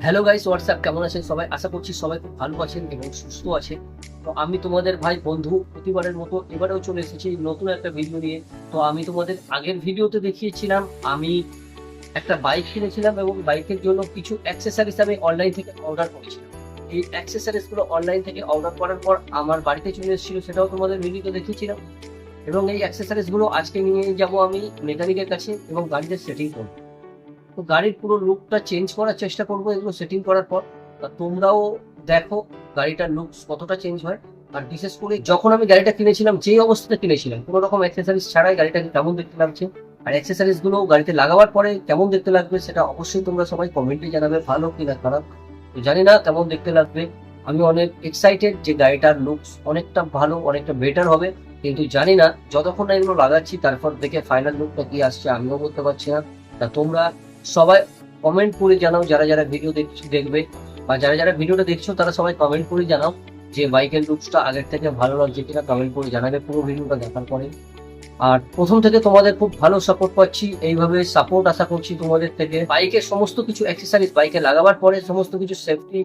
Hello guys, WhatsApp, কেমন আছেন সবাই? আশা করছি সবাই খুব ভালো আছেন এবং সুস্থ আছেন। তো আমি তোমাদের ভাই বন্ধু প্রতিবারের মতো এবারেও চলে এসেছি নতুন একটা ভিডিও নিয়ে। তো আমি তোমাদের আগের ভিডিওতে দেখিয়েছিলাম আমি একটা বাইক কিনেছিলাম এবং বাইকের জন্য কিছু অ্যাক্সেসরিজ আমি অনলাইন থেকে অর্ডার করেছিলাম। এই অ্যাক্সেসরিজ গুলো অনলাইন থেকে অর্ডার করার পর আমার বাড়িতে চলে এসেছিল, সেটাও তোমাদের ভিডিওতে দেখিয়েছিলাম। এবং এই অ্যাক্সেসরিজ গুলো আজকে নিয়ে যাব আমি মেকানিকের কাছে এবং গাড়িতে সেটিং করবো। তো গাড়ির পুরো লুকটা চেঞ্জ করার চেষ্টা করবো এগুলো সেটিং করার পর। তা তোমরাও দেখো গাড়িটার লুকস কতটা চেঞ্জ হয়। আর বিশেষ করে যখন আমি গাড়িটা কিনেছিলাম, যেই অবস্থাতে কিনেছিলাম কোনো রকম অ্যাক্সেসরিজ ছাড়াই গাড়িটাকে কেমন দেখতে লাগছে, আর অ্যাক্সেসরিজ গুলো গাড়িতে লাগাবার পরে কেমন দেখতে লাগবে, সেটা অবশ্যই তোমরা সবাই কমেন্টে জানাবে, ভালো কি না খারাপ। তো জানি না কেমন দেখতে লাগবে। আমি অনেক এক্সাইটেড যে গাড়িটার লুকস অনেকটা ভালো, অনেকটা বেটার হবে। কিন্তু জানি না, যতক্ষণ না এগুলো লাগাচ্ছি তারপর দেখে ফাইনাল লুকটা কি আসছে আমিও বলতে পারছি না। তা তোমরা সবাই কমেন্ট করে জানাও, যারা যারা ভিডিও দেখবে বা যারা যারা ভিডিওটা দেখছো তারা সবাই কমেন্ট করে জানাও যে বাইকের লুকসটা আগের থেকে ভালো লাগছে কিনা। কমেন্ট করে জানাবে পুরো ভিডিওটা দেখার পরে। আর প্রথম থেকে তোমাদের খুব ভালো সাপোর্ট পাচ্ছি, এইভাবে সাপোর্ট আশা করছি তোমাদের থেকে। বাইকের সমস্ত কিছু অ্যাক্সেসরিজ বাইকে লাগাবার পরে সমস্ত কিছু সেফটি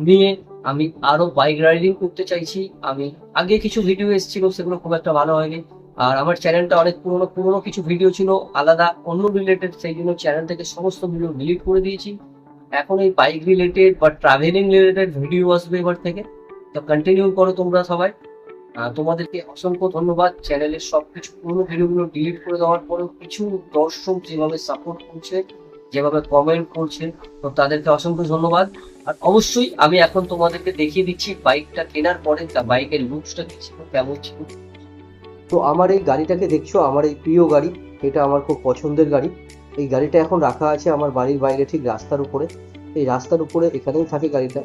নিয়ে আমি আরো বাইক রাইডিং করতে চাইছি। আমি আগে কিছু ভিডিও এসেছিল, সেগুলো খুব একটা ভালো হয়নি। আর আমার চ্যানেলটা অনেক পুরোনো পুরোনো কিছু ভিডিও ছিল আলাদা অন্য রিলেটেড, সেই জন্য চ্যানেল থেকে সমস্ত ভিডিও ডিলিট করে দিয়েছি। এখন এই বাইক রিলেটেড বা ট্রাভেলিং রিলেটেড ভিডিও আসবে এবার থেকে। তো কন্টিনিউ করো তোমরা সবাই। তোমাদেরকে অসংখ্য ধন্যবাদ। চ্যানেলের সবকিছু পুরোনো ভিডিওগুলো ডিলিট করে দেওয়ার পরেও কিছু দর্শক যেভাবে সাপোর্ট করছে, যেভাবে কমেন্ট করছে, তো তাদেরকে অসংখ্য ধন্যবাদ। আর অবশ্যই আমি এখন তোমাদেরকে দেখিয়ে দিচ্ছি বাইকটা কেনার পরে বাইকের লুকসটা কি ছিল, কেমন ছিল। তো আমার এই গাড়িটাকে দেখছো, আমার এই প্রিয় গাড়ি, এটা আমার খুব পছন্দের গাড়ি। এই গাড়িটা এখন রাখা আছে আমার বাড়ির বাইরে ঠিক রাস্তার উপরে। এই রাস্তার উপরে এখানেই থাকে গাড়িটা।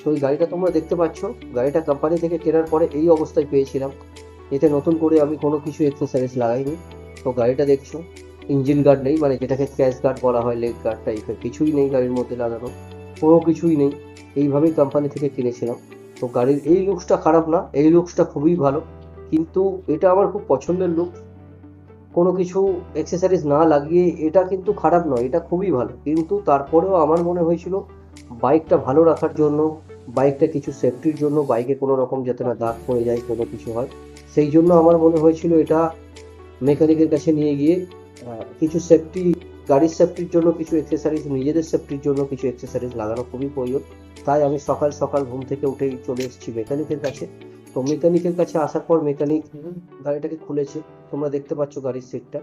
তো এই গাড়িটা তোমরা দেখতে পাচ্ছ, গাড়িটা কোম্পানি থেকে কেনার পরে এই অবস্থায় পেয়েছিলাম। এতে নতুন করে আমি কোনো কিছু এক্সেসরিজ লাগাইনি। তো গাড়িটা দেখছো, ইঞ্জিন গার্ড নেই, মানে যেটাকে ক্র্যাশ গার্ড বলা হয়, লেগ গার্ড টাইপের কিছুই নেই গাড়ির মধ্যে লাগানো, কোনো কিছুই নেই। এইভাবেই কোম্পানি থেকে কিনেছিলাম। তো গাড়ির এই লুকসটা খারাপ না, এই লুকসটা খুবই ভালো। কিন্তু এটা আমার খুব পছন্দের লুক। কোনো কিছু অ্যাক্সেসরিজ না লাগিয়ে এটা কিন্তু খারাপ নয়, এটা খুবই ভালো। কিন্তু তারপরেও আমার মনে হয়েছিল বাইকটা ভালো রাখার জন্য, বাইকটা কিছু সেফটির জন্য, বাইকে কোনো রকম যাতে না দাগ পড়ে যায়, কোনো কিছু হয়, সেই জন্য আমার মনে হয়েছিল এটা মেকানিকের কাছে নিয়ে গিয়ে কিছু সেফটি, গাড়ির সেফটির জন্য কিছু অ্যাক্সেসরিজ, নিজেদের সেফটির জন্য কিছু অ্যাক্সেসরিজ লাগানো খুবই প্রয়োজন। তাই আমি সকাল সকাল ঘুম থেকে উঠেই চলে এসেছি মেকানিকের কাছে। তো মেকানিকের কাছে আসার পর মেকানিক গাড়িটাকে খুলেছে, তোমরা দেখতে পাচ্ছ গাড়ির সিটটা।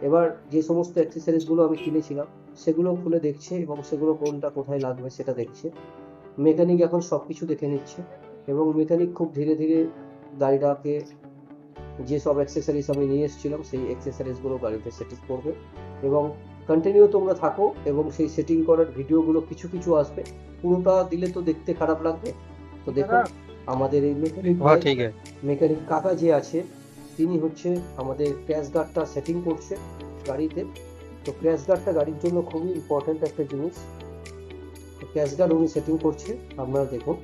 এবার যে সমস্ত অ্যাক্সেসরিজগুলো আমি কিনেছিলাম সেগুলো খুলে দেখছে এবং সেগুলো কোনটা কোথায় লাগবে সেটা দেখছে। মেকানিক এখন সবকিছু দেখে নিচ্ছে এবং মেকানিক খুব ধীরে ধীরে গাড়িটাকে, যে সব অ্যাক্সেসরিজ আমি নিয়ে এসেছিলাম সেই অ্যাক্সেসরিজগুলো গাড়িতে সেটিং করবে। এবং কন্টিনিউ তোমরা থাকো এবং সেই সেটিং করার ভিডিওগুলো কিছু কিছু আসবে। পুরোটা দিলে তো দেখতে খারাপ লাগবে। তো দেখুন, আমাদের এই মেকানিক ভাই, ठीक है। মেকানিক কাকা যে আছে, তিনি হচ্ছে আমাদের ক্র্যাশ গার্ডটা সেটিং করছে গাড়িতে। তো ক্র্যাশ গার্ডটা গাড়ির জন্য খুবই ইম্পর্ট্যান্ট একটা জিনিস। তো ক্র্যাশ গার্ড উনি সেটিং করছে, আপনারা দেখুন।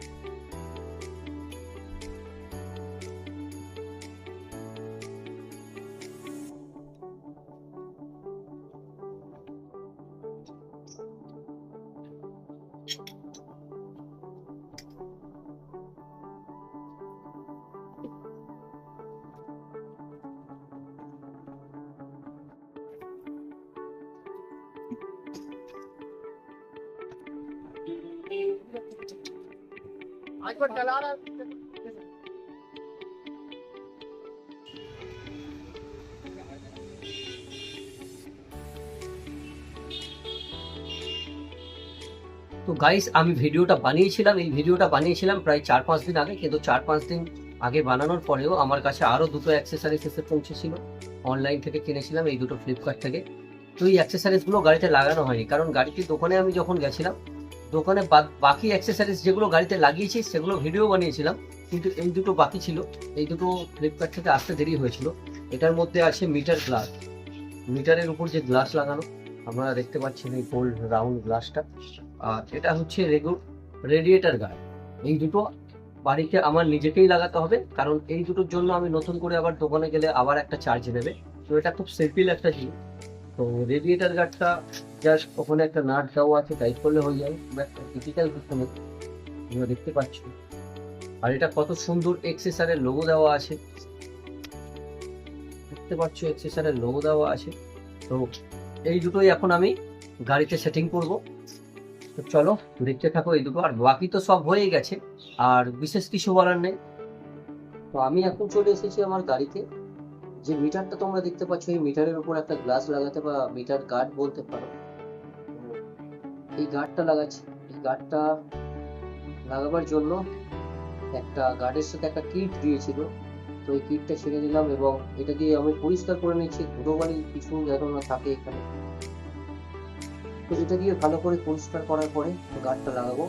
তো গাইস, আমি এই ভিডিওটা বানিয়েছিলাম প্রায় 4-5 দিন আগে। কিন্তু 4-5 দিন আগে বানানোর পরেও আমার কাছে আরো দুটো অ্যাক্সেসরিজ এসে পৌঁছেছিল, অনলাইন থেকে কিনেছিলাম এই দুটো ফ্লিপকার্ট থেকে। তো এই অ্যাক্সেসরিজ গুলো গাড়িতে লাগানো হয়নি, কারণ গাড়িটির দোকানে আমি যখন গেছিলাম, দোকানে বাকি অ্যাক্সেসরিজ যেগুলো গাড়িতে লাগিয়েছি সেগুলো ভিডিও বানিয়েছিলাম। কিন্তু এই দুটো বাকি ছিল, এই দুটো ফ্লিপকার্ট থেকে আসতে দেরি হয়েছিল। এটার মধ্যে আছে মিটার গ্লাস, মিটারের উপর যে গ্লাস লাগানো আপনারা দেখতে পাচ্ছেন, এই গোল্ড রাউন্ড গ্লাসটা। আর এটা হচ্ছে রেডিয়েটার গার্ড। এই দুটো বাড়িতে আমার নিজেকেই লাগাতে হবে, কারণ এই দুটোর জন্য আমি নতুন করে আবার দোকানে গেলে আবার একটা চার্জ নেবে। তো এটা খুব সিম্পল একটা জিনিস। তো রেডিয়েটার গার্ডটা জাস্ট ওখানে একটা নাট দেওয়া আছে, টাইট করলে হয়ে যায়, একটা ডিজিটাল সিস্টেমে তোমরা দেখতে পাচ্ছ। আর এটা কত সুন্দর এক্সেসারের লোগো দেওয়া আছে, দেখতে পাচ্ছ এক্সেসারের লোগো দেওয়া আছে। তো এই দুটোই এখন আমি গাড়িতে সেটিং করব। তো চলো দেখতে থাকো এই দুটো, আর বাকি তো সব হয়ে গেছে, আর বিশেষ কিছু বলার নেই। তো আমি এখন চলে এসেছি আমার গাড়িতে। যে মিটারটা তোমরা দেখতে পাচ্ছ, এই মিটারের উপর একটা গ্লাস লাগাতে বা মিটার গার্ড বলতে পারো। তো এই গার্ডটা লাগাচ্ছি। এই গার্ডটা লাগাবার জন্য একটা গার্ডের সাথে একটা কিট দিয়েছিল, তো এই কিটটা ছেড়ে দিলাম এবং এটা দিয়ে আমি পরিষ্কার করে নিচ্ছি, ধুলোবালি কিছু যেন না থাকে এখানে। তো এটা দিয়ে ভালো করে পরিষ্কার করার পরে গার্ডটা লাগাবো।